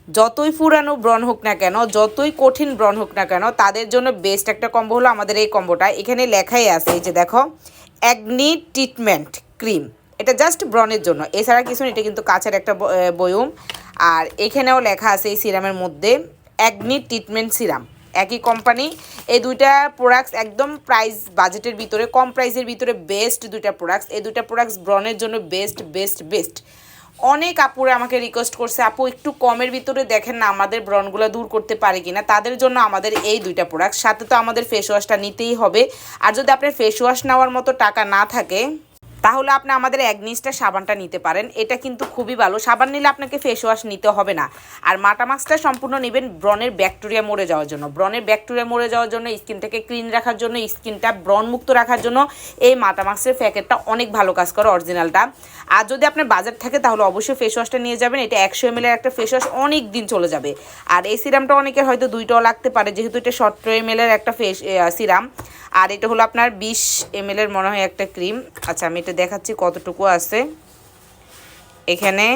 যতই পুরানো ব্রণ হোক না কেন, যতই কঠিন ব্রণ হোক না কেন, তাদের জন্য বেস্ট একটা কম্বো হলো আমাদের এই কম্বোটা। এখানে লেখাই আছে, এই যে দেখো, অ্যাগনি ট্রিটমেন্ট ক্রিম। এটা জাস্ট ব্রণের জন্য, এছাড়া কিছু না। এটা কিন্তু কাচের একটা বয়ম। আর এখানেও লেখা আছে এই সিরামের মধ্যে অ্যাগনি ট্রিটমেন্ট সিরাম, একই কোম্পানি। এই দুইটা প্রোডাক্টস একদম প্রাইস বাজেটের ভিতরে, কম প্রাইসের ভিতরে বেস্ট দুইটা প্রোডাক্টস। এই দুইটা প্রোডাক্টস ব্রণের জন্য বেস্ট বেস্ট বেস্ট। অনেক আপুরে আমাকে রিকোয়েস্ট করছে, আপু একটু কমের ভিতরে দেখেন না আমাদের ব্রণগুলো দূর করতে পারে কিনা। তাদের জন্য আমাদের এই দুইটা প্রোডাক্ট, সাথে তো আমাদের ফেস ওয়াশটা নিতেই হবে। আর যদি আপনার ফেস ওয়াশ নেওয়ার মতো টাকা না থাকে, তাহলে আপনি আমাদের অ্যাগনিস্টার সাবানটা নিতে পারেন। এটা কিন্তু খুবই ভালো সাবান, নিলে আপনাকে ফেস ওয়াশ নিতে হবে না। আর মাটামাক্সটা সম্পূর্ণ নেবেন ব্রণের ব্যাকটেরিয়া মরে যাওয়ার জন্য। ব্রণের ব্যাকটেরিয়া মরে যাওয়ার জন্য, স্কিনটাকে ক্লিন রাখার জন্য, স্কিনটা ব্রণমুক্ত রাখার জন্য এই মাটামাক্সের প্যাকেটটা অনেক ভালো কাজ করে, অরিজিনালটা। আর যদি আপনার বাজেট থাকে তাহলে অবশ্যই ফেস ওয়াশটা নিয়ে যাবেন। এটা 100 ml একটা ফেস ওয়াশ, অনেক দিন চলে যাবে। আর এই সিরামটা অনেকের হয়তো 2টাও লাগতে পারে, যেহেতু এটা 17 ml একটা সিরাম। আর এটা হলো আপনার 20 ml মনে হয় একটা ক্রিম। আচ্ছা, আমি এটা দেখাচ্ছি কতটুকু আছে এখানে।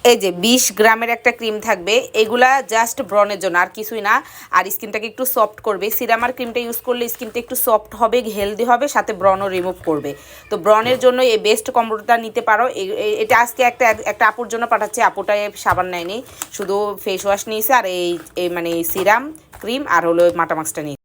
এই যে 20 গ্রামের একটা ক্রিম থাকবে। এগুলা জাস্ট ব্রণের জন্য, আর কিছুই না। আর স্কিনটাকে একটু সফট করবে। সিরাম আর ক্রিমটা ইউজ করলে স্কিনটা একটু সফট হবে, হেলদি হবে, সাথে ব্রণও রিমুভ করবে। তো ব্রণের জন্য এই বেস্ট কম্বোটা নিতে পারো। এটা আজকে একটা আপুর জন্য পাঠাচ্ছি। আপুটাই সাবান নেয়নি, শুধু ফেস ওয়াশ নিয়েছে আর এই মানে সিরাম, ক্রিম আর হলো মাটামাক্সটা নিয়েছে।